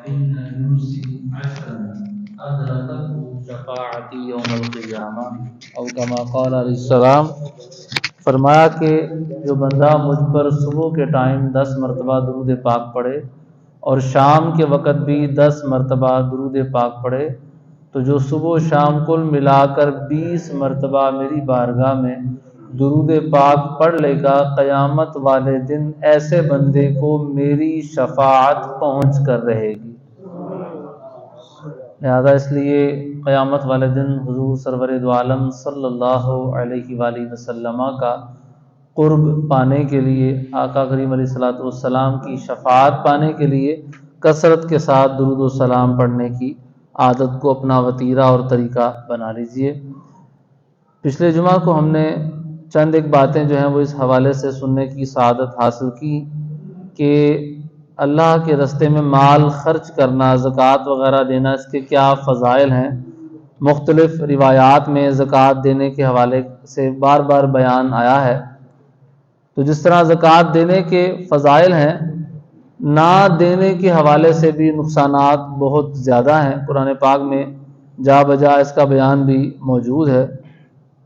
وإن يرسل عشرا أدركته شفاعتي يوم القيامة او كما قال علیہ السلام. فرمایا کہ جو بندہ مجھ پر صبح کے ٹائم 10 مرتبہ درود پاک پڑھے اور شام کے وقت بھی 10 مرتبہ درود پاک پڑھے تو جو صبح و شام کل ملا کر 20 مرتبہ میری بارگاہ میں درود پاک پڑھ لے گا، قیامت والے دن ایسے بندے کو میری شفاعت پہنچ کر رہے گی. لہذا اس لیے قیامت والے دن حضور سرور دو عالم صلی اللہ علیہ وآلہ وسلم کا قرب پانے کے لیے، آقا کریم علیہ الصلوۃ والسلام کی شفاعت پانے کے لیے کثرت کے ساتھ درود و سلام پڑھنے کی عادت کو اپنا وتیرہ اور طریقہ بنا لیجئے. پچھلے جمعہ کو ہم نے چند ایک باتیں جو ہیں وہ اس حوالے سے سننے کی سعادت حاصل کی کہ اللہ کے رستے میں مال خرچ کرنا، زکوٰۃ وغیرہ دینا، اس کے کیا فضائل ہیں. مختلف روایات میں زکوٰۃ دینے کے حوالے سے بار بار بیان آیا ہے. تو جس طرح زکوٰۃ دینے کے فضائل ہیں، نہ دینے کے حوالے سے بھی نقصانات بہت زیادہ ہیں. قرآن پاک میں جا بجا اس کا بیان بھی موجود ہے.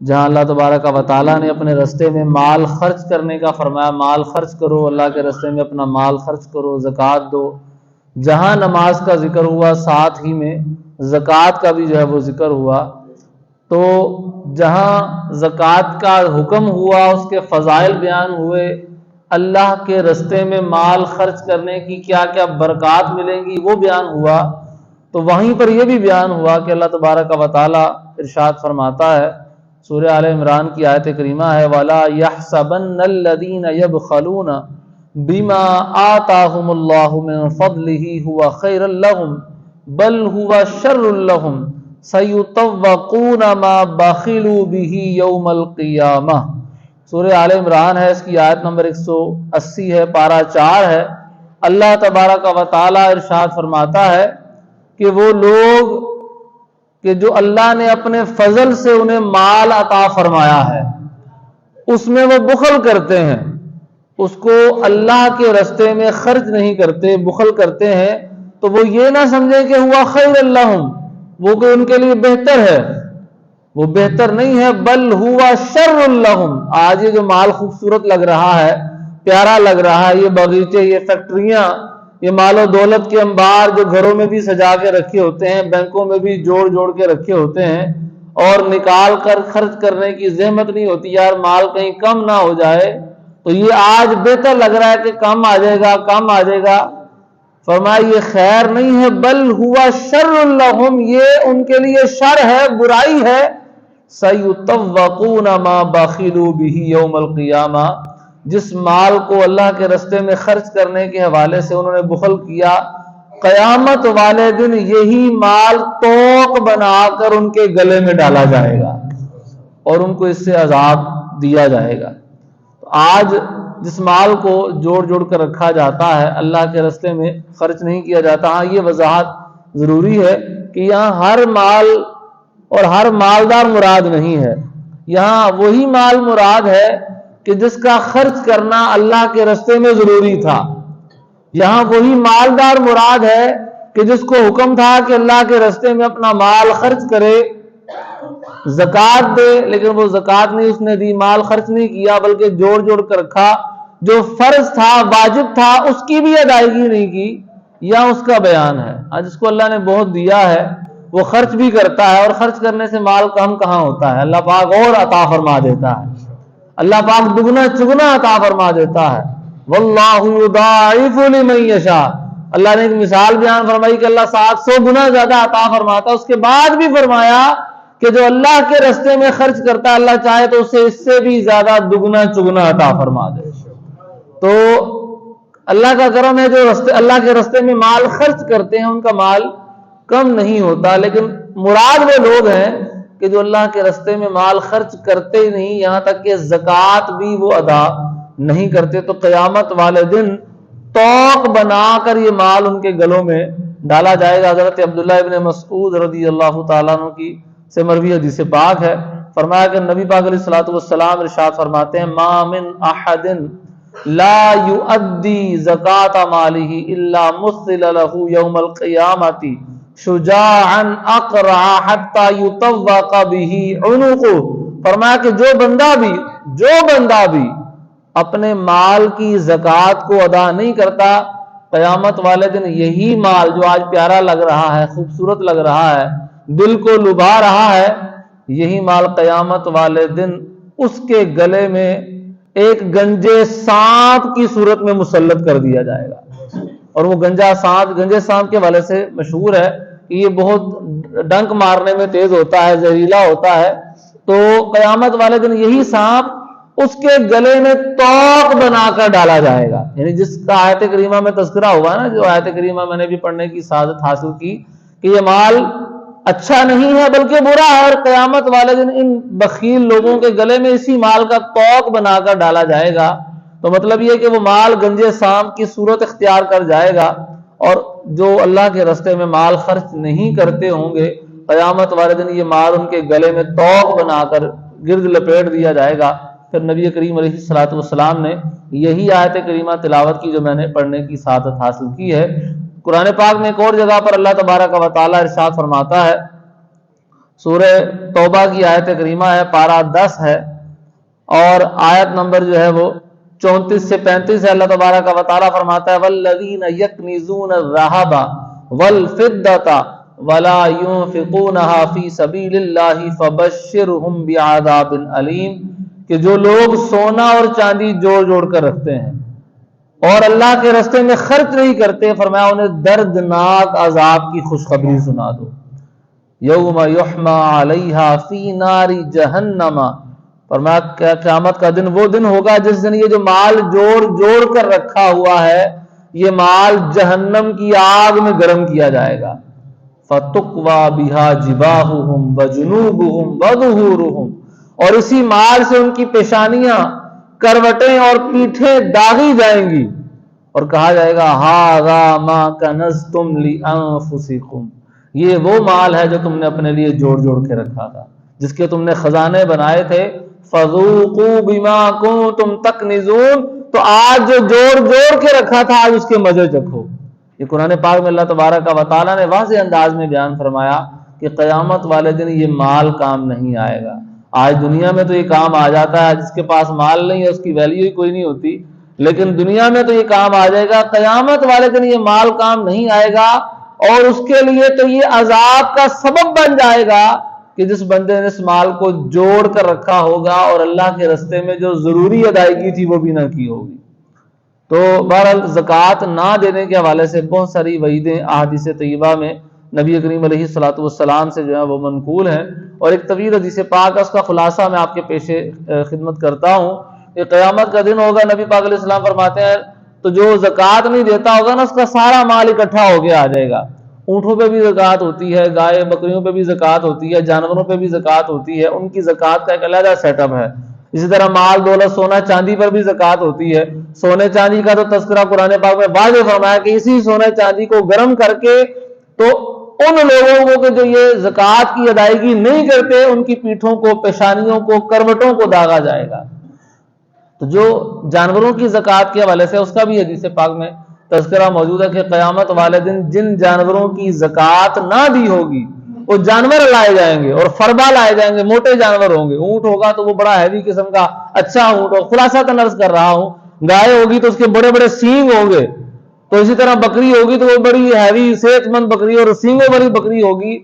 جہاں اللہ تبارک و تعالیٰ نے اپنے رستے میں مال خرچ کرنے کا فرمایا، مال خرچ کرو، اللہ کے رستے میں اپنا مال خرچ کرو، زکوٰۃ دو. جہاں نماز کا ذکر ہوا ساتھ ہی میں زکوٰۃ کا بھی جو ہے وہ ذکر ہوا. تو جہاں زکوٰۃ کا حکم ہوا، اس کے فضائل بیان ہوئے، اللہ کے رستے میں مال خرچ کرنے کی کیا کیا برکات ملیں گی وہ بیان ہوا. تو وہیں پر یہ بھی بیان ہوا کہ اللہ تبارک و تعالیٰ ارشاد فرماتا ہے، سورہ آل عمران کی آیت کریمہ ہے، وَلَا يَحْسَبَنَّ الَّذِينَ يَبْخَلُونَ بِمَا آتَاهُمُ اللَّهُ مِنْ فَضْلِهِ هُوَ خَيْرًا لَهُمْ بَلْ هُوَ شَرٌّ لَهُمْ سَيُطَوَّقُونَ مَا بَخِلُوا بِهِ يَوْمَ الْقِيَامَةِ. سورہ آل عمران ہے، اس کی آیت نمبر 180 ہے، پارہ 4 ہے. اللہ تبارک و تعالیٰ ارشاد فرماتا ہے کہ وہ لوگ کہ جو اللہ نے اپنے فضل سے انہیں مال عطا فرمایا ہے، اس میں وہ بخل کرتے ہیں، اس کو اللہ کے رستے میں خرچ نہیں کرتے، بخل کرتے ہیں، تو وہ یہ نہ سمجھیں کہ ہوا خیر لہم، وہ کہ ان کے لیے بہتر ہے. وہ بہتر نہیں ہے، بل ہوا شر لہم. آج یہ جو مال خوبصورت لگ رہا ہے، پیارا لگ رہا ہے، یہ باغیچے، یہ فیکٹریاں، یہ مال و دولت کے انبار جو گھروں میں بھی سجا کے رکھے ہوتے ہیں، بینکوں میں بھی جوڑ جوڑ کے رکھے ہوتے ہیں، اور نکال کر خرچ کرنے کی زحمت نہیں ہوتی یار مال کہیں کم نہ ہو جائے، تو یہ آج بہتر لگ رہا ہے کہ کم آ جائے گا، کم آ جائے گا. فرمایا یہ خیر نہیں ہے، بل ہوا شر لہم، یہ ان کے لیے شر ہے، برائی ہے. سیطوقون ما بخلوا به یوم القیامہ، جس مال کو اللہ کے رستے میں خرچ کرنے کے حوالے سے انہوں نے بخل کیا، قیامت والے دن یہی مال توق بنا کر ان کے گلے میں ڈالا جائے گا اور ان کو اس سے عذاب دیا جائے گا. تو آج جس مال کو جوڑ جوڑ کر رکھا جاتا ہے، اللہ کے رستے میں خرچ نہیں کیا جاتا. ہاں یہ وضاحت ضروری ہے کہ یہاں ہر مال اور ہر مالدار مراد نہیں ہے، یہاں وہی مال مراد ہے کہ جس کا خرچ کرنا اللہ کے رستے میں ضروری تھا. یہاں وہی مالدار مراد ہے کہ جس کو حکم تھا کہ اللہ کے رستے میں اپنا مال خرچ کرے، زکوٰۃ دے، لیکن وہ زکوٰۃ نہیں اس نے دی، مال خرچ نہیں کیا بلکہ جوڑ جوڑ کر رکھا. جو فرض تھا، واجب تھا، اس کی بھی ادائیگی نہیں کی. یہاں اس کا بیان ہے. آج جس کو اللہ نے بہت دیا ہے وہ خرچ بھی کرتا ہے، اور خرچ کرنے سے مال کم کہاں ہوتا ہے، اللہ پاک اور عطا فرما دیتا ہے، اللہ پاک دگنا چگنا عطا فرما دیتا ہے. واللہ یضاعف لمن یشاء. اللہ نے ایک مثال بیان فرمائی کہ اللہ 700 گنا زیادہ عطا فرماتا ہے. اس کے بعد بھی فرمایا کہ جو اللہ کے رستے میں خرچ کرتا ہے، اللہ چاہے تو اسے اس سے بھی زیادہ دگنا چگنا عطا فرما دے. تو اللہ کا کرم ہے، جو اللہ کے رستے میں مال خرچ کرتے ہیں ان کا مال کم نہیں ہوتا. لیکن مراد وہ لوگ ہیں کہ جو اللہ کے رستے میں مال خرچ کرتے ہی نہیں، یہاں تک کہ زکوٰۃ بھی وہ ادا نہیں کرتے. تو قیامت والے دن توق بنا کر یہ مال ان کے گلوں میں ڈالا جائے گا. حضرت عبداللہ ابن مسعود رضی اللہ تعالیٰ عنہ کی سے مروی حدیث پاک ہے، فرمایا کہ نبی پاک علیہ الصلوۃ والسلام ارشاد فرماتے ہیں، ما من احد لا یؤدی زکات مالہ الا مثل لہ یوم القیامۃ شجاعا اقرع حتی یطوق بہ عنقہ. فرمایا کہ جو بندہ بھی اپنے مال کی زکوٰۃ کو ادا نہیں کرتا، قیامت والے دن یہی مال جو آج پیارا لگ رہا ہے، خوبصورت لگ رہا ہے، دل کو لبھا رہا ہے، یہی مال قیامت والے دن اس کے گلے میں ایک گنجے سانپ کی صورت میں مسلط کر دیا جائے گا. اور وہ گنجے سانپ کے والے سے مشہور ہے کہ یہ بہت ڈنک مارنے میں تیز ہوتا ہے، زہریلا ہوتا ہے. تو قیامت والے دن یہی سانپ اس کے گلے میں توق بنا کر ڈالا جائے گا. یعنی جس کا آیت کریمہ میں تذکرہ ہوا نا، جو آیت کریمہ میں نے بھی پڑھنے کی سعادت حاصل کی کہ یہ مال اچھا نہیں ہے بلکہ برا ہے، اور قیامت والے دن ان بخیل لوگوں کے گلے میں اسی مال کا توق بنا کر ڈالا جائے گا. تو مطلب یہ کہ وہ مال گنجے سانپ کی صورت اختیار کر جائے گا، اور جو اللہ کے راستے میں مال خرچ نہیں کرتے ہوں گے، قیامت والے دن یہ مال ان کے گلے میں توق بنا کر گرد لپیٹ دیا جائے گا. پھر نبی کریم علیہ الصلوۃ والسلام نے یہی آیت کریمہ تلاوت کی جو میں نے پڑھنے کی سعادت حاصل کی ہے. قرآن پاک میں ایک اور جگہ پر اللہ تبارک و تعالی ارشاد فرماتا ہے، سورہ توبہ کی آیت کریمہ ہے، پارہ 10 ہے، اور آیت نمبر جو ہے وہ 34 سے 35 ہے. اللہ تبارک و تعالی فرماتا ہے والذین یکنزون الذھب والفضة ولا ينفقونها فی سبیل اللہ فبشرهم بعذاب علیم. کہ جو لوگ سونا اور چاندی جوڑ کر رکھتے ہیں اور اللہ کے راستے میں خرچ نہیں کرتے، فرمایا انہیں دردناک عذاب کی خوشخبری سنا دو. یوم یحمى علیہا فی نار جہنم. فرمایا قیامت کا دن وہ دن ہوگا جس دن یہ جو مال جوڑ کر رکھا ہوا ہے، یہ مال جہنم کی آگ میں گرم کیا جائے گا. فتقوی بہا جباہہم وجنوبہم وظہورہم. اور اسی مال سے ان کی پیشانیاں، کروٹیں اور پیٹھیں داغی جائیں گی، اور کہا جائے گا ھذا ما کنزتم لانفسکم. یہ وہ مال ہے جو تم نے اپنے لیے جوڑ کے رکھا تھا، جس کے تم نے خزانے بنائے تھے. فذوقوا بما کنتم تکنزون. تو آج جو جوڑ کے رکھا تھا، آج اس کے مزے چکھو. یہ قرآن پاک میں اللہ تبارک و تعالیٰ نے واضح انداز میں بیان فرمایا کہ قیامت والے دن یہ مال کام نہیں آئے گا. آج دنیا میں تو یہ کام آ جاتا ہے، جس کے پاس مال نہیں ہے اس کی ویلیو ہی کوئی نہیں ہوتی، لیکن دنیا میں تو یہ کام آ جائے گا. قیامت والے دن یہ مال کام نہیں آئے گا، اور اس کے لیے تو یہ عذاب کا سبب بن جائے گا کہ جس بندے نے اس مال کو جوڑ کر رکھا ہوگا اور اللہ کے راستے میں جو ضروری ادائیگی تھی وہ بھی نہ کی ہوگی. تو بہرحال زکوٰۃ نہ دینے کے حوالے سے بہت ساری وعیدیں احادیث طیبہ میں نبی کریم علیہ الصلوۃ والسلام سے جو ہے وہ منقول ہیں، اور ایک طویل حدیث پاک ہے، اس کا خلاصہ میں آپ کے پیش خدمت کرتا ہوں. کہ قیامت کا دن ہوگا، نبی پاک علیہ السلام فرماتے ہیں تو جو زکوٰۃ نہیں دیتا ہوگا نا، اس کا سارا مال اکٹھا ہو کے آ جائے گا. اونٹوں پہ بھی زکوٰۃ ہوتی ہے، گائے بکریوں پہ بھی زکوٰۃ ہوتی ہے، جانوروں پہ بھی زکوٰۃ ہوتی ہے، ان کی زکوٰۃ کا ایک علیحدہ سیٹ اپ ہے. اسی طرح مال دولت سونا چاندی پر بھی زکوٰۃ ہوتی ہے. سونے چاندی کا تو تذکرہ قرآن پاک میں واضح فرمایا کہ اسی سونے چاندی کو گرم کر کے تو ان لوگوں کو کہ جو یہ زکوٰۃ کی ادائیگی نہیں کرتے، ان کی پیٹھوں کو، پیشانیوں کو، کروٹوں کو داغا جائے گا. تو جو جانوروں کی زکوٰۃ کے حوالے سے اس کا بھی حدیث پاک میں تذکرہ موجود ہے کہ قیامت والے دن جن جانوروں کی زکوٰۃ نہ دی ہوگی وہ جانور لائے جائیں گے، اور فربا لائے جائیں گے، موٹے جانور ہوں گے. اونٹ ہوگا تو وہ بڑا ہیوی قسم کا اچھا اونٹ ہو، خلاصہ تنرز کر رہا ہوں. گائے ہوگی تو اس کے بڑے بڑے سینگ ہوں گے. تو اسی طرح بکری ہوگی تو وہ بڑی ہیوی صحت مند بکری اور سینگوں والی بکری ہوگی.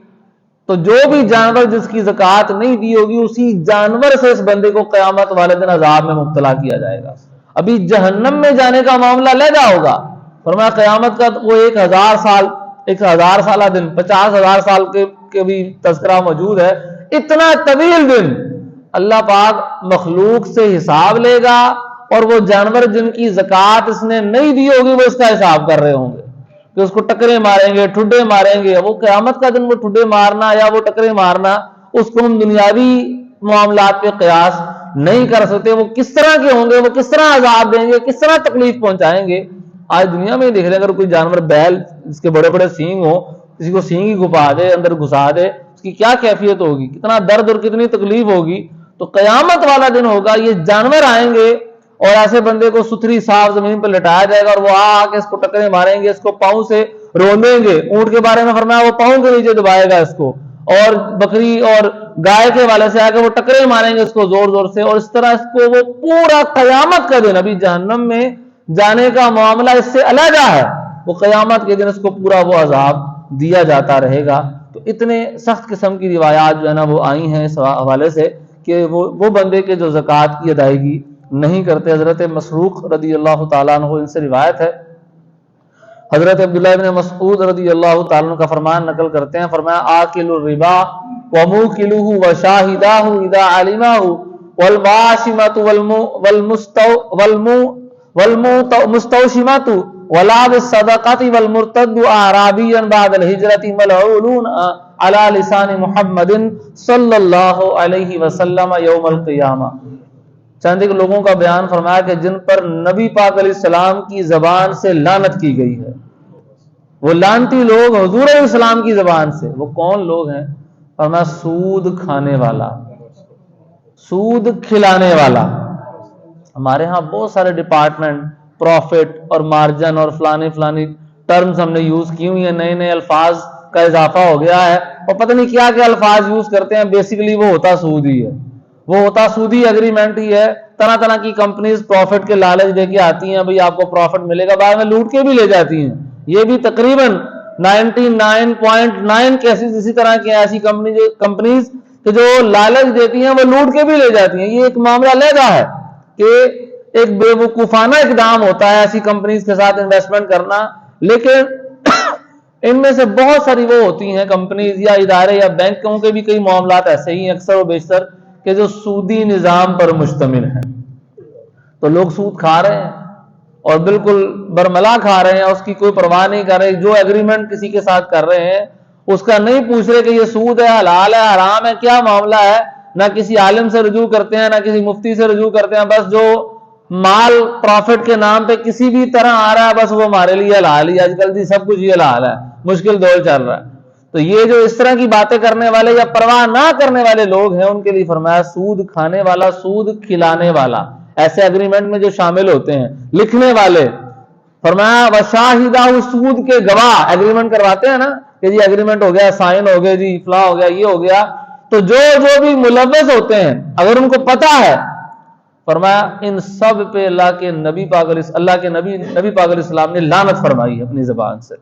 تو جو بھی جانور جس کی زکوٰۃ نہیں دی ہوگی، اسی جانور سے اس بندے کو قیامت والے دن عذاب میں مبتلا کیا جائے گا. ابھی جہنم میں جانے کا معاملہ علیحدہ ہوگا. فرمایا قیامت کا وہ 1000 سالہ دن، 50,000 سال کے بھی تذکرہ موجود ہے. اتنا طویل دن اللہ پاک مخلوق سے حساب لے گا، اور وہ جانور جن کی زکوٰۃ اس نے نہیں دی ہوگی وہ اس کا حساب کر رہے ہوں گے کہ اس کو ٹکرے ماریں گے، ٹھڈے ماریں گے. وہ قیامت کا دن وہ ٹھڈے مارنا یا وہ ٹکرے مارنا، اس کو ہم دنیاوی معاملات پہ قیاس نہیں کر سکتے. وہ کس طرح کے ہوں گے، وہ کس طرح عذاب دیں گے، کس طرح تکلیف پہنچائیں گے. آج دنیا میں دیکھ لیں، اگر کوئی جانور بیل جس کے بڑے بڑے سینگ ہو، کسی کو سینگ ہی گھپا دے، اندر گھسا دے، اس کی کیا کیفیت ہوگی، کتنا درد اور کتنی تکلیف ہوگی. تو قیامت والا دن ہوگا، یہ جانور آئیں گے اور ایسے بندے کو ستھری صاف زمین پر لٹایا جائے گا اور وہ آ کے اس کو ٹکرے ماریں گے, اس کو پاؤں سے روندیں گے. اونٹ کے بارے میں فرمایا وہ پاؤں کے نیچے دبائے گا اس کو, اور بکری اور گائے کے والے سے آ کے وہ ٹکرے ماریں گے اس کو زور زور سے, اور اس طرح اس کو وہ پورا قیامت کا دن, ابھی جہنم میں جانے کا معاملہ اس سے علیحدہ ہے, وہ قیامت کے دن اس کو پورا وہ عذاب دیا جاتا رہے گا. تو اتنے سخت قسم کی روایات جو ہے نا وہ آئی ہیں اس حوالے سے کہ وہ بندے کے جو زکوٰۃ کی ادائیگی نہیں کرتے. حضرت مسروق رضی اللہ تعالیٰ عنہ ان سے روایت ہے, حضرت عبداللہ بن مسعود رضی اللہ تعالیٰ عنہ کا فرمان نقل کرتے ہیں, فرمایا آکل الربا وموکلہ وشاہداہ اذا علماہ والماشمۃ والمستوشمۃ ولا بالصدقۃ والمرتد اعرابیا بعد الہجرۃ ملعونون علی لسان محمد صلی اللہ علیہ وسلم یوم القیامہ. چند ایک لوگوں کا بیان فرمایا کہ جن پر نبی پاک علیہ السلام کی زبان سے لعنت کی گئی ہے, وہ لعنتی لوگ حضور علیہ السلام کی زبان سے. وہ کون لوگ ہیں؟ فرمایا سود کھانے والا, سود کھلانے والا. ہمارے ہاں بہت سارے ڈپارٹمنٹ, پروفٹ اور مارجن اور فلانی ٹرمز ہم نے یوز کی ہوئی ہیں, نئے نئے الفاظ کا اضافہ ہو گیا ہے, اور پتہ نہیں کیا کیا الفاظ یوز کرتے ہیں. بیسیکلی وہ ہوتا سود ہی ہے, وہ ہوتا سودی ایگریمنٹ ہی ہے. طرح طرح کی کمپنیز پروفٹ کے لالچ دے کے آتی ہیں, بھئی آپ کو پروفٹ ملے گا, بعد میں لوٹ کے بھی لے جاتی ہیں. یہ بھی تقریباً 99.9 کیسز اسی طرح کی ایسی کمپنیز کہ جو لالچ دیتی ہیں وہ لوٹ کے بھی لے جاتی ہیں. یہ ایک معاملہ علیحدہ ہے کہ ایک بے وقوفانہ اقدام ہوتا ہے ایسی کمپنیز کے ساتھ انویسٹمنٹ کرنا, لیکن ان میں سے بہت ساری وہ ہوتی ہیں کمپنیز یا ادارے یا بینکوں کے بھی کئی معاملات ایسے ہی ہیں اکثر و بیشتر کہ جو سودی نظام پر مشتمل ہیں. تو لوگ سود کھا رہے ہیں اور بالکل برملا کھا رہے ہیں, اس کی کوئی پرواہ نہیں کر رہے. جو ایگریمنٹ کسی کے ساتھ کر رہے ہیں اس کا نہیں پوچھ رہے کہ یہ سود ہے, حلال ہے, حرام ہے, کیا معاملہ ہے. نہ کسی عالم سے رجوع کرتے ہیں, نہ کسی مفتی سے رجوع کرتے ہیں. بس جو مال پروفٹ کے نام پہ کسی بھی طرح آ رہا ہے بس وہ ہمارے لیے حلال ہی. آج کل جی سب کچھ یہ حلال ہے, مشکل دور چل رہا ہے. تو یہ جو اس طرح کی باتیں کرنے والے یا پرواہ نہ کرنے والے لوگ ہیں ان کے لیے فرمایا سود کھانے والا, سود کھلانے والا, ایسے ایگریمنٹ میں جو شامل ہوتے ہیں, لکھنے والے. فرمایا وشاہدہ, سود کے گواہ, ایگریمنٹ کرواتے ہیں نا کہ جی ایگریمنٹ ہو گیا, سائن ہو گئے, جی فلاں ہو گیا, یہ ہو گیا. تو جو بھی ملوث ہوتے ہیں اگر ان کو پتا ہے, فرمایا ان سب پہ اللہ کے نبی پاک علیہ السلام نے لعنت فرمائی اپنی زبان سے.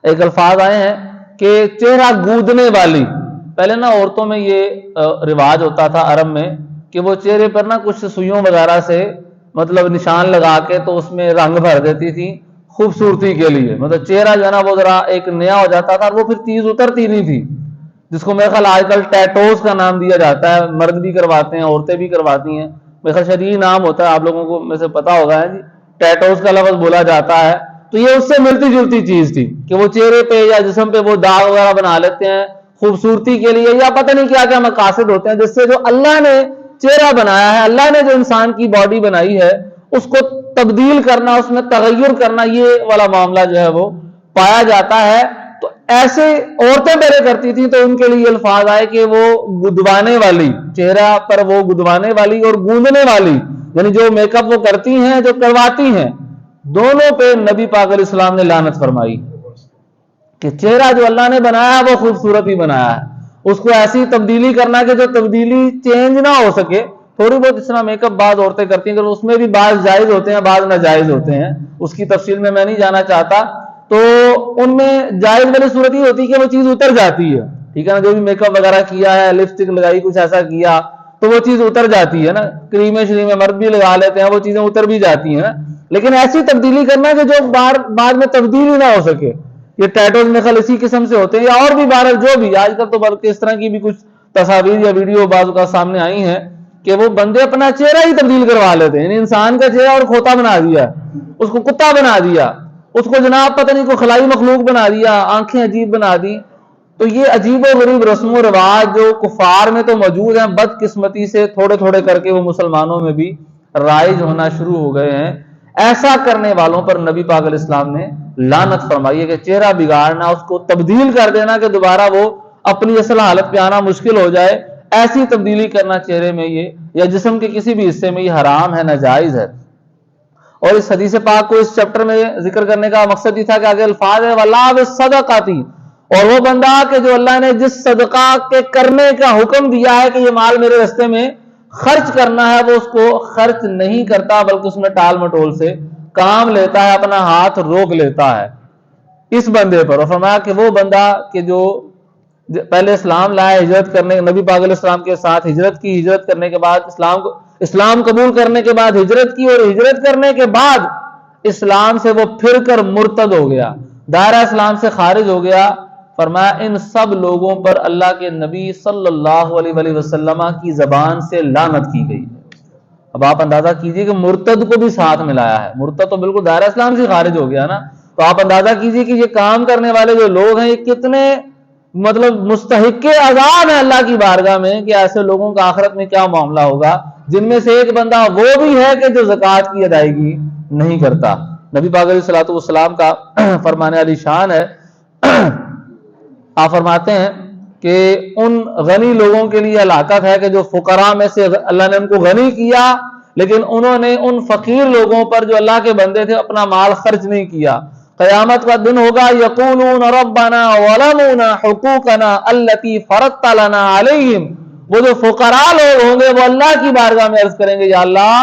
ایک الفاظ آئے ہیں کہ چہرہ گودنے والی. پہلے نا عورتوں میں یہ رواج ہوتا تھا عرب میں کہ وہ چہرے پر نا کچھ سوئیوں وغیرہ سے مطلب نشان لگا کے تو اس میں رنگ بھر دیتی تھی خوبصورتی کے لیے. مطلب چہرہ جو ہے نا وہ ذرا ایک نیا ہو جاتا تھا, اور وہ پھر چیز اترتی نہیں تھی, جس کو میرے خیال آج کل ٹیٹوز کا نام دیا جاتا ہے. مرد بھی کرواتے ہیں, عورتیں بھی کرواتی ہیں. میرے خیال شرعی نام ہوتا ہے, آپ لوگوں کو میں سے پتا ہوگا ہے جی, ٹیٹوز کا لفظ بولا جاتا ہے. تو یہ اس سے ملتی جلتی چیز تھی کہ وہ چہرے پہ یا جسم پہ وہ داغ وغیرہ بنا لیتے ہیں خوبصورتی کے لیے, یا پتہ نہیں کیا کیا مقاصد ہوتے ہیں, جس سے جو اللہ نے چہرہ بنایا ہے, اللہ نے جو انسان کی باڈی بنائی ہے اس کو تبدیل کرنا, اس میں تغیر کرنا, یہ والا معاملہ جو ہے وہ پایا جاتا ہے. تو ایسے عورتیں پہلے کرتی تھیں تو ان کے لیے الفاظ آئے کہ وہ گدوانے والی, چہرہ پر وہ گدوانے والی اور گوندنے والی, یعنی جو میک اپ وہ کرتی ہیں, جو کرواتی ہیں, دونوں پہ نبی پاک علیہ السلام نے لعنت فرمائی کہ چہرہ جو اللہ نے بنایا وہ خوبصورت ہی بنایا ہے, اس کو ایسی تبدیلی کرنا کہ جو تبدیلی چینج نہ ہو سکے. تھوڑی بہت اس طرح میک اپ بعض عورتیں کرتی ہیں, اس میں بھی بعض جائز ہوتے ہیں, بعض ناجائز ہوتے ہیں, اس کی تفصیل میں نہیں جانا چاہتا. تو ان میں جائز والی صورت یہ ہوتی ہے کہ وہ چیز اتر جاتی ہے, ٹھیک ہے نا, جو بھی میک اپ وغیرہ کیا ہے, لپسٹک لگائی, کچھ ایسا کیا تو وہ چیز اتر جاتی ہے نا, کریمیں شریمیں مرد بھی لگا لیتے ہیں, وہ چیزیں اتر بھی جاتی ہیں نا. لیکن ایسی تبدیلی کرنا کہ جو بعد میں تبدیلی نہ ہو سکے, یہ ٹیٹوز میں خل اسی قسم سے ہوتے ہیں, یا اور بھی بہرحال جو بھی آج کل تو بلکہ اس طرح کی بھی کچھ تصاویر یا ویڈیو بعض کا سامنے آئی ہیں کہ وہ بندے اپنا چہرہ ہی تبدیل کروا لیتے ہیں, یعنی انسان کا چہرہ اور کھوتا بنا دیا, اس کو کتا بنا دیا, اس کو جناب پتہ نہیں کوئی خلائی مخلوق بنا دیا, آنکھیں عجیب بنا دی. تو یہ عجیب و غریب رسم و رواج جو کفار میں تو موجود ہیں, بدقسمتی سے تھوڑے تھوڑے کر کے وہ مسلمانوں میں بھی رائج ہونا شروع ہو گئے ہیں. ایسا کرنے والوں پر نبی پاک علیہ السلام نے لعنت فرمائی ہے کہ چہرہ بگاڑنا, اس کو تبدیل کر دینا کہ دوبارہ وہ اپنی اصل حالت پہ آنا مشکل ہو جائے. ایسی تبدیلی کرنا چہرے میں یہ یا جسم کے کسی بھی حصے میں یہ حرام ہے، ناجائز ہے۔ اور اس حدیث پاک کو اس چیپٹر میں ذکر کرنے کا مقصد یہ تھا کہ آگے الفاظ ہے وَلَا بِالصَّدَقَةِ، اور وہ بندہ کہ جو اللہ نے جس صدقہ کے کرنے کا حکم دیا ہے کہ یہ مال میرے راستے میں خرچ کرنا ہے، وہ اس کو خرچ نہیں کرتا بلکہ اس میں ٹال مٹول سے کام لیتا ہے، اپنا ہاتھ روک لیتا ہے اس بندے پر۔ اور فرمایا کہ وہ بندہ کہ جو پہلے اسلام لائے، ہجرت کرنے، نبی پاک علیہ السلام کے ساتھ ہجرت کی، ہجرت کرنے کے بعد اسلام قبول کرنے کے بعد ہجرت کی، اور ہجرت کرنے کے بعد اسلام سے وہ پھر کر مرتد ہو گیا، دائرہ اسلام سے خارج ہو گیا، فرمایا ان سب لوگوں پر اللہ کے نبی صلی اللہ علیہ وسلم کی زبان سے لعنت کی گئی۔ اب آپ اندازہ کیجئے کہ مرتد کو بھی ساتھ ملایا ہے، مرتد تو بالکل دائرہ اسلام سے خارج ہو گیا نا، تو آپ اندازہ کیجئے کہ یہ کام کرنے والے جو لوگ ہیں یہ کتنے مستحق عذاب ہے اللہ کی بارگاہ میں، کہ ایسے لوگوں کا آخرت میں کیا معاملہ ہوگا، جن میں سے ایک بندہ وہ بھی ہے کہ جو زکوٰۃ کی ادائیگی نہیں کرتا۔ نبی پاک علیہ الصلوۃ والسلام کا فرمانے والی شان ہے، آپ فرماتے ہیں کہ ان غنی لوگوں کے لیے ہلاکت ہے کہ جو فقراء میں سے اللہ نے ان کو غنی کیا، لیکن انہوں نے ان فقیر لوگوں پر جو اللہ کے بندے تھے اپنا مال خرچ نہیں کیا۔ قیامت کا دن ہوگا یقولون ربنا ظلمنا حقوقنا التي فرضت لنا علیہم، وہ جو فقراء لوگ ہوں گے وہ اللہ کی بارگاہ میں عرض کریں گے یا اللہ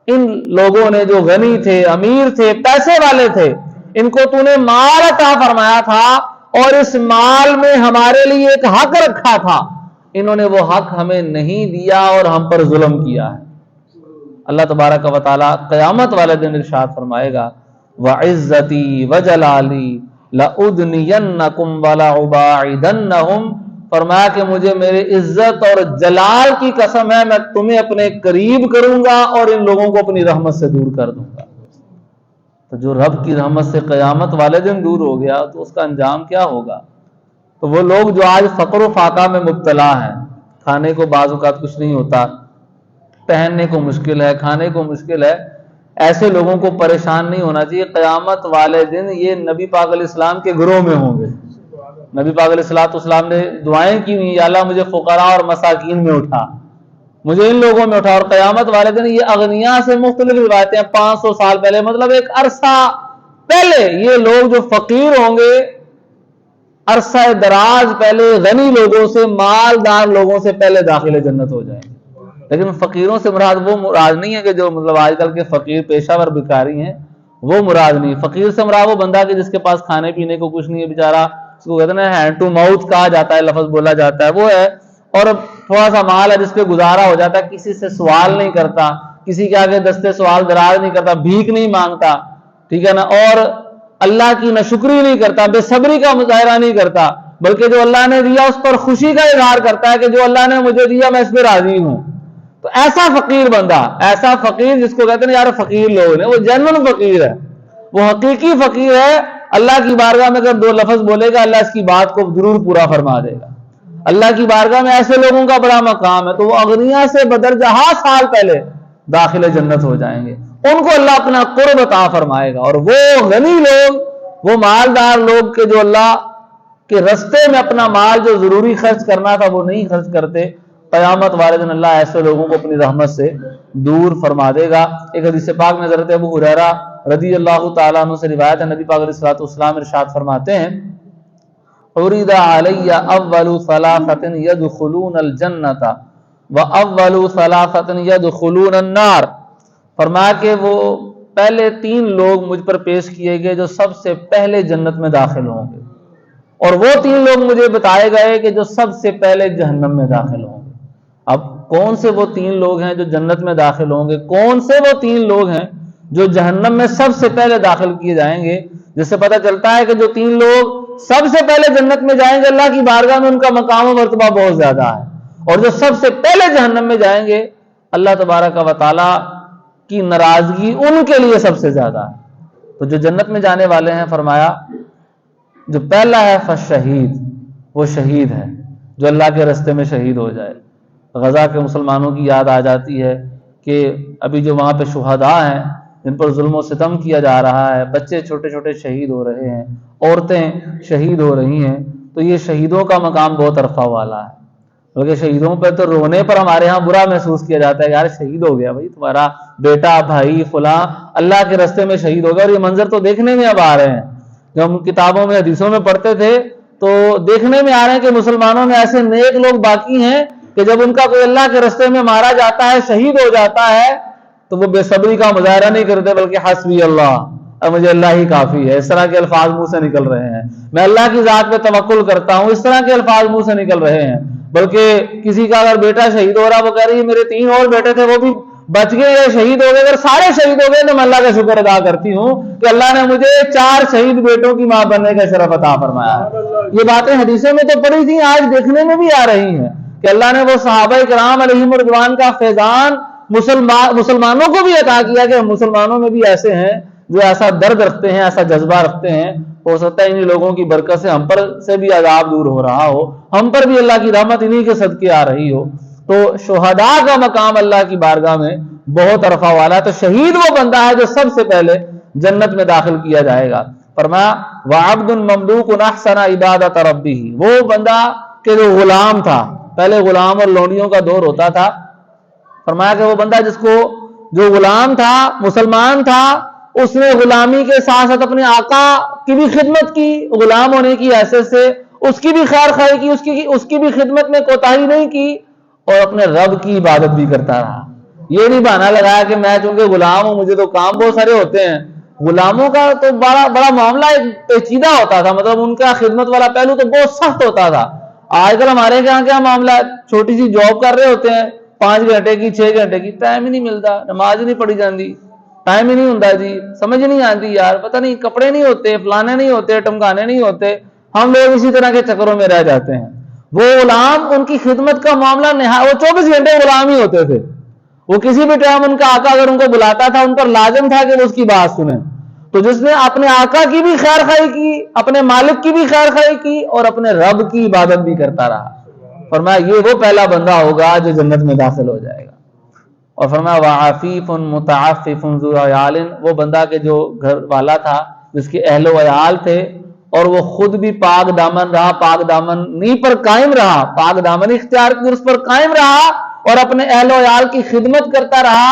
ان لوگوں نے جو غنی تھے، امیر تھے، پیسے والے تھے، ان کو تو نے مال عطا فرمایا تھا اور اس مال میں ہمارے لیے ایک حق رکھا تھا، انہوں نے وہ حق ہمیں نہیں دیا اور ہم پر ظلم کیا ہے۔ اللہ تبارک و تعالی قیامت والے دن ارشاد فرمائے گا وَعِزَّتِي وَجَلَالِي لَأُدْنِيَنَّكُمْ وَلَأُبَاعِدَنَّهُمْ، فرمایا کہ مجھے میرے عزت اور جلال کی قسم ہے میں تمہیں اپنے قریب کروں گا اور ان لوگوں کو اپنی رحمت سے دور کر دوں گا۔ تو جو رب کی رحمت سے قیامت والے دن دور ہو گیا تو اس کا انجام کیا ہوگا؟ تو وہ لوگ جو آج فقر و فاقہ میں مبتلا ہیں، کھانے کو بعض اوقات کچھ نہیں ہوتا، پہننے کو مشکل ہے، کھانے کو مشکل ہے، ایسے لوگوں کو پریشان نہیں ہونا چاہیے۔ قیامت والے دن یہ نبی پاک علیہ السلام کے گروہ میں ہوں گے۔ نبی پاک علیہ السلام نے دعائیں کی ہوئی یا اللہ مجھے فقراء اور مساکین میں اٹھا، مجھے ان لوگوں میں اٹھا۔ اور قیامت والے دن یہ اغنیاء سے مختلف روایتیں ہیں، 500 سال پہلے، مطلب ایک عرصہ پہلے یہ لوگ جو فقیر ہوں گے عرصہ دراز پہلے غنی لوگوں سے، مالدار لوگوں سے پہلے داخل جنت ہو جائیں گے۔ لیکن فقیروں سے مراد وہ مراد نہیں ہے کہ جو مطلب آج کل کے فقیر پیشہ ور بھکاری ہیں، وہ مراد نہیں۔ فقیر سے مراد وہ بندہ کہ جس کے پاس کھانے پینے کو کچھ نہیں ہے، بیچارہ اس کو کہتے ہیں ہینڈ ٹو ماؤتھ کہا جاتا ہے، لفظ بولا جاتا ہے، وہ ہے، اور تھوڑا سا مال ہے جس پہ گزارا ہو جاتا ہے، کسی سے سوال نہیں کرتا، کسی کے آگے دستے سوال دراز نہیں کرتا، بھیک نہیں مانگتا، ٹھیک ہے نا، اور اللہ کی ناشکری نہیں کرتا، بے صبری کا مظاہرہ نہیں کرتا، بلکہ جو اللہ نے دیا اس پر خوشی کا اظہار کرتا ہے کہ جو اللہ نے مجھے دیا میں اس پہ راضی ہوں۔ تو ایسا فقیر بندہ، ایسا فقیر جس کو کہتے ہیں یار فقیر لوگ نے، وہ جنرل فقیر ہے، وہ حقیقی فقیر ہے، اللہ کی بارگاہ میں اگر 2 لفظ بولے گا اللہ اس کی بات کو ضرور پورا فرما دے گا۔ اللہ کی بارگاہ میں ایسے لوگوں کا بڑا مقام ہے، تو وہ اغنیاء سے بدرجہ سال پہلے داخل جنت ہو جائیں گے، ان کو اللہ اپنا قرب عطا فرمائے گا۔ اور وہ غنی لوگ، وہ مالدار لوگ کہ جو اللہ کے رستے میں اپنا مال جو ضروری خرچ کرنا تھا وہ نہیں خرچ کرتے، قیامت والے دن اللہ ایسے لوگوں کو اپنی رحمت سے دور فرما دے گا۔ ایک حدیث پاک میں حضرت ابو ہریرہ رضی اللہ تعالیٰ عنہ سے روایت ہے، نبی پاک علیہ الصلوۃ والسلام ارشاد فرماتے ہیں عرض علی اول ثلاثۃ يدخلون الجنۃ واول ثلاثۃ يدخلون النار، فرمایا کہ وہ پہلے 3 لوگ مجھ پر پیش کیے گئے جو سب سے پہلے جنت میں داخل ہوں گے، اور وہ 3 لوگ مجھے بتائے گئے کہ جو سب سے پہلے جہنم میں داخل ہوں گے۔ اب کون سے وہ 3 لوگ ہیں جو جنت میں داخل ہوں گے؟ کون سے وہ 3 لوگ ہیں جو جہنم میں سب سے پہلے داخل کیے جائیں گے؟ جس سے پتہ چلتا ہے کہ جو 3 لوگ سب سے پہلے جنت میں جائیں گے اللہ کی بارگاہ میں ان کا مقام و مرتبہ بہت زیادہ ہے، اور جو سب سے پہلے جہنم میں جائیں گے اللہ تبارک و تعالی کی ناراضگی ان کے لیے سب سے زیادہ ہے۔ تو جو جنت میں جانے والے ہیں، فرمایا جو پہلا ہے فشہید، وہ شہید ہے جو اللہ کے رستے میں شہید ہو جائے۔ غزہ کے مسلمانوں کی یاد آ جاتی ہے کہ ابھی جو وہاں پہ شہداء ہیں جن پر ظلم و ستم کیا جا رہا ہے، بچے چھوٹے چھوٹے شہید ہو رہے ہیں، عورتیں شہید ہو رہی ہیں، تو یہ شہیدوں کا مقام بہت عرفہ والا ہے۔ بلکہ شہیدوں پہ تو رونے پر ہمارے ہاں برا محسوس کیا جاتا ہے، یار شہید ہو گیا بھائی تمہارا بیٹا بھائی فلاں اللہ کے راستے میں شہید ہو گیا. اور یہ منظر تو دیکھنے میں اب آ رہے ہیں، جو ہم کتابوں میں حدیثوں میں پڑھتے تھے تو دیکھنے میں آ رہے ہیں کہ مسلمانوں میں ایسے نیک لوگ باقی ہیں کہ جب ان کا کوئی اللہ کے راستے میں مارا جاتا ہے، شہید ہو جاتا ہے، تو وہ بے صبری کا مظاہرہ نہیں کرتے بلکہ حسبی اللہ، اب مجھے اللہ ہی کافی ہے، اس طرح کے الفاظ منہ سے نکل رہے ہیں. میں اللہ کی ذات پہ توکل کرتا ہوں، اس طرح کے الفاظ منہ سے نکل رہے ہیں. بلکہ کسی کا اگر بیٹا شہید ہو رہا، وہ کہہ رہی ہے میرے 3 اور بیٹے تھے وہ بھی بچ گئے یا شہید ہو گئے، اگر سارے شہید ہو گئے تو میں اللہ کا شکر ادا کرتی ہوں کہ اللہ نے مجھے 4 شہید بیٹوں کی ماں بننے کا شرف عطا فرمایا. یہ باتیں حدیثوں میں تو پڑھی تھیں، آج دیکھنے میں بھی آ رہی ہیں کہ اللہ نے وہ صحابہ کرام علیہم رضوان کا فیضان مسلمانوں کو بھی عطا کیا کہ مسلمانوں میں بھی ایسے ہیں جو ایسا درد رکھتے ہیں، ایسا جذبہ رکھتے ہیں. ہو سکتا ہے ان لوگوں کی برکت سے ہم پر سے بھی عذاب دور ہو رہا ہو، ہم پر بھی اللہ کی رحمت انہی کے صدقے آ رہی ہو. تو شہداء کا مقام اللہ کی بارگاہ میں بہت عرفہ والا ہے. تو شہید وہ بندہ ہے جو سب سے پہلے جنت میں داخل کیا جائے گا. فرمایا وعبد مملوک احسن عبادت ربہ، وہ بندہ کہ جو غلام تھا، پہلے غلام اور لونڈیوں کا دور ہوتا تھا. فرمایا کہ وہ بندہ جس کو جو غلام تھا، مسلمان تھا، اس نے غلامی کے ساتھ ساتھ اپنے آقا کی بھی خدمت کی، غلام ہونے کی حیثیت سے اس کی بھی خیر خواہی کی، اس کی بھی خدمت میں کوتاہی نہیں کی، اور اپنے رب کی عبادت بھی کرتا رہا. یہ نہیں بہانہ لگایا کہ میں چونکہ غلام ہوں مجھے تو کام بہت سارے ہوتے ہیں. غلاموں کا تو بڑا معاملہ ایک پیچیدہ ہوتا تھا، مطلب ان کا خدمت والا پہلو تو بہت سخت ہوتا تھا. آج کل ہمارے یہاں کیا معاملہ ہے، چھوٹی سی جاب کر رہے ہوتے ہیں 5 گھنٹے کی 6 گھنٹے کی، ٹائم ہی نہیں ملتا، نماز ہی نہیں پڑھی جاتی، ٹائم ہی نہیں ہوتا جی، سمجھ نہیں آتی یار، پتہ نہیں کپڑے نہیں ہوتے، فلانے نہیں ہوتے، ٹمکانے نہیں ہوتے، ہم لوگ اسی طرح کے چکروں میں رہ جاتے ہیں. وہ غلام ان کی خدمت کا معاملہ وہ 24 گھنٹے غلام ہی ہوتے تھے. وہ کسی بھی ٹائم ان کا آقا اگر ان کو بلاتا تھا ان پر لازم تھا کہ وہ اس کی بات سنیں. تو جس نے اپنے آقا کی بھی خیر خواہی کی، اپنے مالک کی بھی خیر خواہی کی، اور اپنے رب کی عبادت بھی کرتا رہا، فرمایا یہ وہ پہلا بندہ ہوگا جو جنت میں داخل ہو جائے گا. اور فرمایا وعفیف متعفف ذو عیال، وہ بندہ کہ جو گھر والا تھا، جس کے اہل و عیال تھے، اور وہ خود بھی پاک دامن رہا، پاک دامنی پر قائم رہا، پاک دامنی اختیار کی اس پر قائم رہا، اور اپنے اہل و عیال کی خدمت کرتا رہا،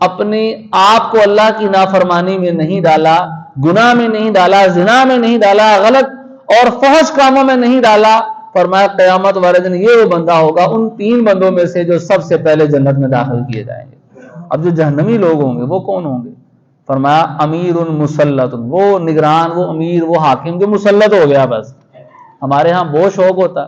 اپنے آپ کو اللہ کی نافرمانی میں نہیں ڈالا، گناہ میں نہیں ڈالا، زنا میں نہیں ڈالا، غلط اور فحش کاموں میں نہیں ڈالا. فرمایا قیامت والے دن یہ وہ بندہ ہوگا ان 3 بندوں میں سے جو سب سے پہلے جنت میں داخل کیے جائیں گے. اب جو جہنمی لوگ ہوں گے وہ کون ہوں گے؟ فرمایا امیر مسلط، وہ نگران، وہ امیر، وہ حاکم جو مسلط ہو گیا. بس ہمارے ہاں بہت شوق ہوتا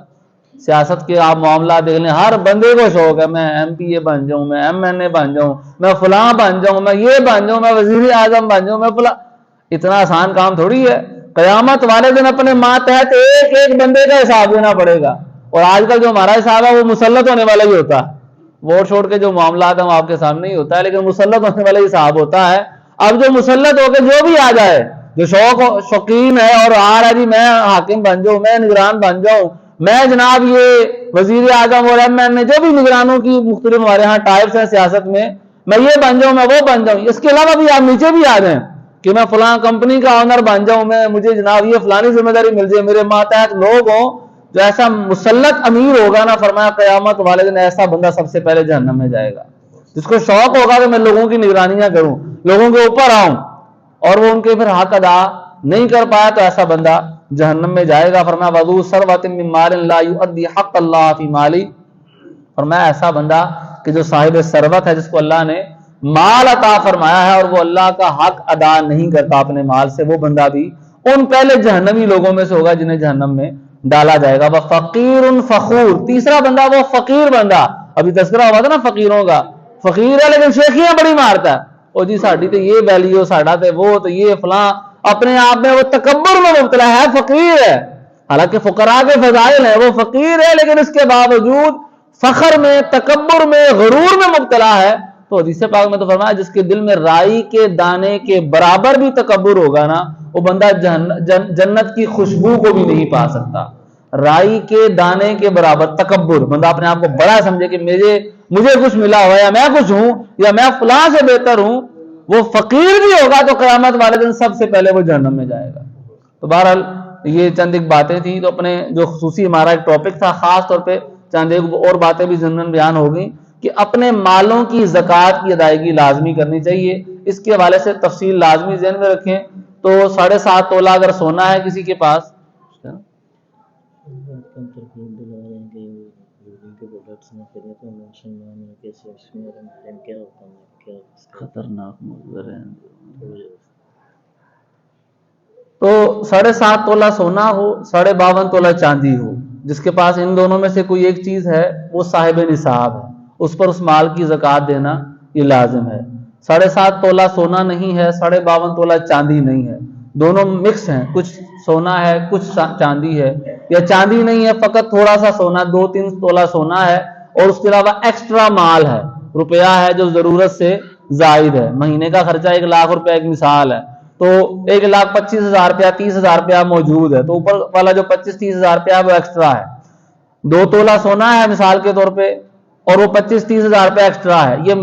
سیاست کے، آپ معاملات دیکھ لیں، ہر بندے کو شوق ہے میں ایم پی اے بن جاؤں، میں ایم این اے بن جاؤں، میں فلاں بن جاؤں، میں یہ بن جاؤں، میں وزیر اعظم بن جاؤں، میں فلاں. اتنا آسان کام تھوڑی ہے. قیامت والے دن اپنے ماتحت ایک ایک بندے کا حساب دینا پڑے گا. اور آج کل جو ہمارا حساب ہے وہ مسلط ہونے والا ہی ہوتا ہے. ووٹ چھوڑ کے جو معاملات ہیں وہ آپ کے سامنے ہی ہوتا ہے، لیکن مسلط ہونے والا حساب ہوتا ہے. اب جو مسلط ہو کے جو بھی آ جائے، جو شوقین ہے اور آ رہا جی میں حاکم بن جاؤں، میں نگران بن جاؤں، میں جناب یہ وزیر اعظم اور ایم این اے جو بھی نگرانوں کی مختلف ہمارے ہاں ٹائپس ہیں سیاست میں یہ بن جاؤں، میں وہ بن جاؤں. اس کے علاوہ بھی آپ نیچے بھی آ جائیں کہ میں فلاں کمپنی کا آنر بن جاؤں، مجھے جناب یہ فلانی ذمہ داری مل جائے، میرے ماتحت لوگ ہوں. جو ایسا مسلط امیر ہوگا نا، فرمایا قیامت والے دن ایسا بندہ سب سے پہلے جہنم میں جائے گا. جس کو شوق ہوگا کہ میں لوگوں کی نگرانیاں کروں، لوگوں کے اوپر آؤں، اور وہ ان کے پھر حق ادا نہیں کر پایا تو ایسا بندہ جہنم میں جائے گا. فرمایا وذو ثروۃ من مال لا یؤدی حق اللہ فی مالی، فرمایا ایسا بندہ کہ جو صاحب ثروت ہے، جس کو اللہ نے مال عطا فرمایا ہے اور وہ اللہ کا حق ادا نہیں کرتا اپنے مال سے، وہ بندہ بھی ان پہلے جہنمی لوگوں میں سے ہوگا جنہیں جہنم میں ڈالا جائے گا. وفقیر فخور، تیسرا بندہ وہ فقیر بندہ، ابھی تذکرہ ہوا تھا نا فقیروں کا، فقیر ہے لیکن شیخیاں بڑی مارتا ہے، او جی ساڑی تو یہ ویلیو، ساڑا تو وہ، تو یہ فلاں، اپنے آپ میں وہ تکبر میں مبتلا ہے، فقیر ہے. حالانکہ فقراء کے فضائل ہیں، وہ فقیر ہے لیکن اس کے باوجود فخر میں، تکبر میں، غرور میں مبتلا ہے. تو حدیث پاک میں تو فرمایا جس کے دل میں رائی کے دانے کے برابر بھی تکبر ہوگا نا، وہ بندہ جنت کی خوشبو کو بھی نہیں پا سکتا. رائی کے دانے کے برابر تکبر، بندہ اپنے آپ کو بڑا سمجھے کہ مجھے کچھ ملا ہوا، یا میں کچھ ہوں، یا میں فلاں سے بہتر ہوں، وہ فقیر بھی ہوگا تو قیامت والے دن سب سے پہلے وہ جہنم میں جائے گا. تو بہرحال یہ چند ایک باتیں تھیں. تو اپنے جو خصوصی ہمارا ایک ٹاپک تھا، خاص طور پہ چند ایک اور باتیں بھی ضمن بیان ہو گئی کہ اپنے مالوں کی زکوٰۃ کی ادائیگی لازمی کرنی چاہیے. اس کے حوالے سے تفصیل لازمی ذہن میں رکھیں. تو 7.5 تولہ اگر سونا ہے کسی کے پاس، خطرناک موضوع ہے. تو 7.5 تولہ سونا ہو، 52.5 تولہ چاندی ہو، جس کے پاس ان دونوں میں سے کوئی ایک چیز ہے وہ صاحب نصاب ہے، اس پر اس مال کی زکوٰۃ دینا یہ لازم ہے. 7.5 تولہ سونا نہیں ہے، 52.5 تولہ چاندی نہیں ہے، دونوں مکس ہیں، کچھ سونا ہے کچھ چاندی ہے، یا چاندی نہیں ہے فقط تھوڑا سا سونا 2-3 تولہ سونا ہے اور اس کے علاوہ ایکسٹرا مال ہے، روپیہ ہے جو ضرورت سے زائد ہے. مہینے کا خرچہ 1 لاکھ روپے ایک مثال ہے، تو 1,25,000 روپیہ 30,000 روپیہ موجود ہے، تو اوپر والا جو 25-30,000 روپیہ وہ ایکسٹرا ہے. 2 تولہ سونا ہے مثال کے طور پہ اور وہ 25-30,000 روپیہ ایکسٹرا ہے، یہ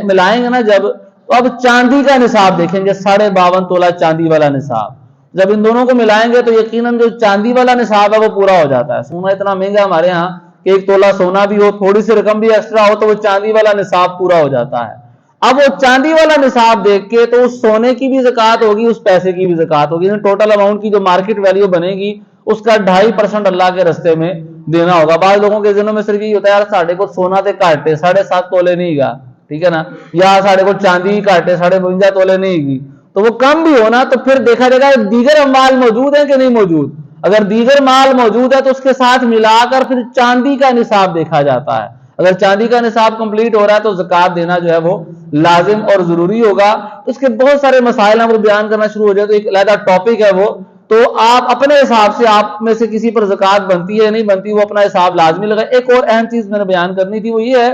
ملائیں گے نا جب، تو اب چاندی کا نصاب دیکھیں گے 52.5 تولہ چاندی والا نصاب. جب ان دونوں کو ملائیں گے تو یقیناً جو چاندی والا نصاب ہے وہ پورا ہو جاتا ہے. سونا اتنا مہنگا ہمارے ہاں کہ 1 تولہ سونا بھی ہو، تھوڑی سی رقم بھی ایکسٹرا ہو تو وہ چاندی والا نصاب پورا ہو جاتا ہے. اب وہ چاندی والا نصاب دیکھ کے تو اس سونے کی بھی زکوٰۃ ہوگی، اس پیسے کی بھی زکوٰۃ ہوگی، ٹوٹل اماؤنٹ کی جو مارکیٹ ویلیو بنے گی اس کا 2.5% اللہ کے رستے میں دینا ہوگا. بعض لوگوں کے ذہنوں میں صرف یہ ہوتا ہے یار ساڑھے کو سونا تے کاٹ ہے 7.5 تولے نہیں گا، ٹھیک ہے نا، یا ساڑھے کو چاندی ہی کاٹ ہے 52.5 تولے نہیں گی، تو وہ کم بھی ہونا تو پھر دیکھا جائے گا دیگر اموال موجود ہیں کہ نہیں موجود. اگر دیگر مال موجود ہے تو اس کے ساتھ ملا کر پھر چاندی کا نصاب دیکھا جاتا ہے. اگر چاندی کا نصاب کمپلیٹ ہو رہا ہے تو زکوٰۃ دینا جو ہے وہ لازم اور ضروری ہوگا. اس کے بہت سارے مسائل ہم بیان کرنا شروع ہو جائے تو ایک علیحدہ ٹاپک ہے وہ، تو آپ اپنے حساب سے آپ میں سے کسی پر زکوٰۃ بنتی ہے یا نہیں بنتی وہ اپنا حساب لازمی لگائے. ایک اور اہم چیز میں نے بیان کرنی تھی وہ یہ ہے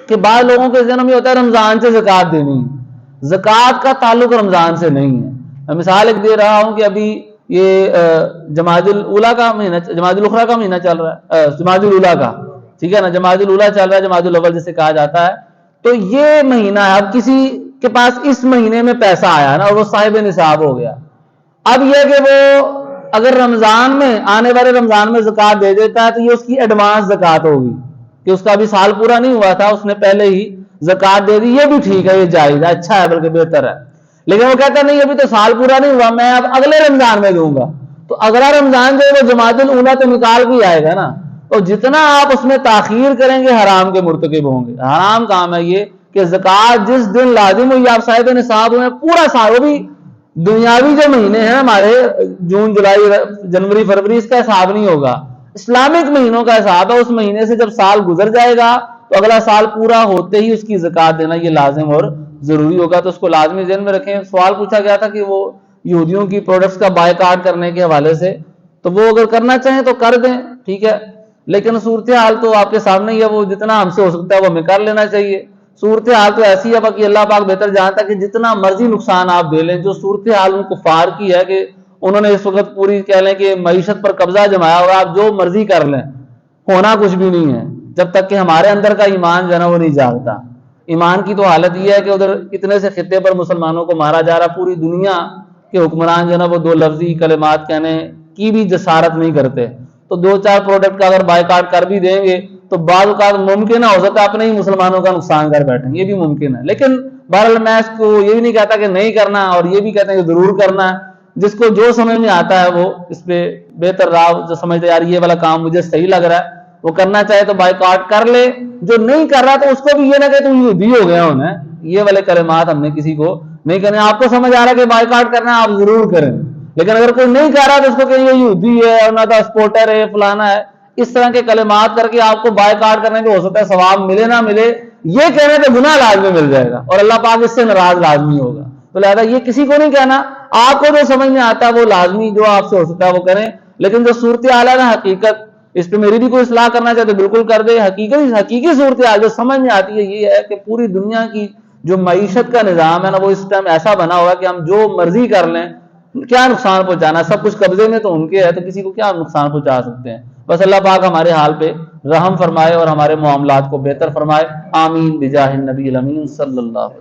کہ بعض لوگوں کے ذہن میں ہوتا ہے رمضان سے زکوٰۃ دینی ہے. زکوٰۃ کا تعلق رمضان سے نہیں ہے. میں مثال ایک دے رہا ہوں کہ ابھی یہ جمادی الاولیٰ کا مہینہ، جمادی الاخری کا مہینہ چل رہا ہے، جمادی الاولیٰ کا، ٹھیک ہے نا، جمادی الاولیٰ چل رہا ہے، جمادی الاول جسے کہا جاتا ہے. تو یہ مہینہ ہے، اب کسی کے پاس اس مہینے میں پیسہ آیا نا اور وہ صاحب نصاب ہو گیا. اب یہ کہ وہ اگر رمضان میں آنے والے رمضان میں زکوٰۃ دے دیتا ہے تو یہ اس کی ایڈوانس زکوٰۃ ہوگی کہ اس کا ابھی سال پورا نہیں ہوا تھا، اس نے پہلے ہی زکوٰۃ دے دی. یہ بھی ٹھیک ہے، یہ جائز ہے، اچھا ہے، بلکہ بہتر ہے. لیکن وہ کہتا نہیں ابھی تو سال پورا نہیں ہوا، میں اب اگلے رمضان میں دوں گا. تو اگلا رمضان جو ہے وہ جمادی الاولیٰ تو نکال کے آئے گا نا، تو جتنا آپ اس میں تاخیر کریں گے حرام کے مرتکب ہوں گے. حرام کام ہے یہ کہ زکوٰۃ جس دن لازم ہوئی آپ صاحب نصاب ہوئے پورا سال، وہ بھی دنیاوی جو مہینے ہیں ہمارے جون جولائی جنوری فروری، اس کا حساب نہیں ہوگا، اسلامک مہینوں کا حساب ہے. اس مہینے سے جب سال گزر جائے گا تو اگلا سال پورا ہوتے ہی اس کی زکوٰۃ دینا یہ لازم اور ضروری ہوگا. تو اس کو لازمی ذہن میں رکھیں. سوال پوچھا گیا تھا کہ وہ یہودیوں کی پروڈکٹس کا بائیکاٹ کرنے کے حوالے سے، تو وہ اگر کرنا چاہیں تو کر دیں، ٹھیک ہے، لیکن صورتحال تو آپ کے سامنے ہی ہے، وہ جتنا ہم سے ہو سکتا ہے وہ ہمیں کر لینا چاہیے. صورتحال تو ایسی ہے باقی اللہ پاک بہتر جانتا ہے کہ جتنا مرضی نقصان آپ دے لیں. جو صورتحال ان کفار کی ہے کہ انہوں نے اس وقت پوری کہہ لیں کہ معیشت پر قبضہ جمایا اور آپ جو مرضی کر لیں ہونا کچھ بھی نہیں ہے جب تک کہ ہمارے اندر کا ایمان جو ہے نا وہ نہیں جاگتا. ایمان کی تو حالت یہ ہے کہ ادھر اتنے سے خطے پر مسلمانوں کو مارا جا رہا، پوری دنیا کے حکمران جو ہے نا وہ 2 لفظی کلمات کہنے کی بھی جسارت نہیں کرتے. تو 2-4 پروڈکٹ کا اگر بائیکاٹ کر بھی دیں گے تو بعض اوقات ممکن ہو سکتا ہے اپنے ہی مسلمانوں کا نقصان کر بیٹھیں، یہ بھی ممکن ہے. لیکن بہرحال میں اس کو یہ بھی نہیں کہتا کہ نہیں کرنا اور یہ بھی کہتے ہیں کہ ضرور کرنا ہے. جس کو جو سمجھ میں آتا ہے وہ اس پہ بہتر راہ جو سمجھتے یار یہ والا کام مجھے صحیح لگ رہا ہے وہ کرنا چاہے تو بائیکاٹ کر لے. جو نہیں کر رہا تو اس کو بھی یہ نہ کہ تم یہودی ہو گیا ہونا، یہ والے کلمات ہم نے کسی کو نہیں کرنے. آپ کو سمجھ آ رہا ہے کہ بائیکاٹ کرنا ہے آپ ضرور کریں، لیکن اگر کوئی نہیں کر رہا تو اس کو کہ یہ یہودی ہے اور نہ تو سپورٹر ہے فلانا ہے، اس طرح کے کلمات کر کے آپ کو بائیکاٹ کرنے کے ہو سکتا ہے ثواب ملے نہ ملے، یہ کہنے پہ گناہ لازمی مل جائے گا اور اللہ پاک اس سے ناراض لازمی ہوگا. تو لہذا یہ کسی کو نہیں کہنا، آپ کو جو سمجھ میں آتا ہے وہ لازمی جو آپ سے ہو سکتا ہے وہ کریں. لیکن جو صورتحال ہے نا حقیقت، اس پہ میری بھی کوئی اصلاح کرنا چاہے تو بالکل کر دے. حقیقی صورتحال جو سمجھ میں آتی ہے یہ ہے کہ پوری دنیا کی جو معیشت کا نظام ہے نا وہ اس ٹائم ایسا بنا ہوا کہ ہم جو مرضی کر لیں، کیا نقصان پہنچانا، سب کچھ قبضے میں تو ان کے ہے تو کسی کو کیا نقصان پہنچا سکتے ہیں. بس اللہ پاک ہمارے حال پہ رحم فرمائے اور ہمارے معاملات کو بہتر فرمائے. آمین بجاہ النبی الامین صلی اللہ علیہ وسلم.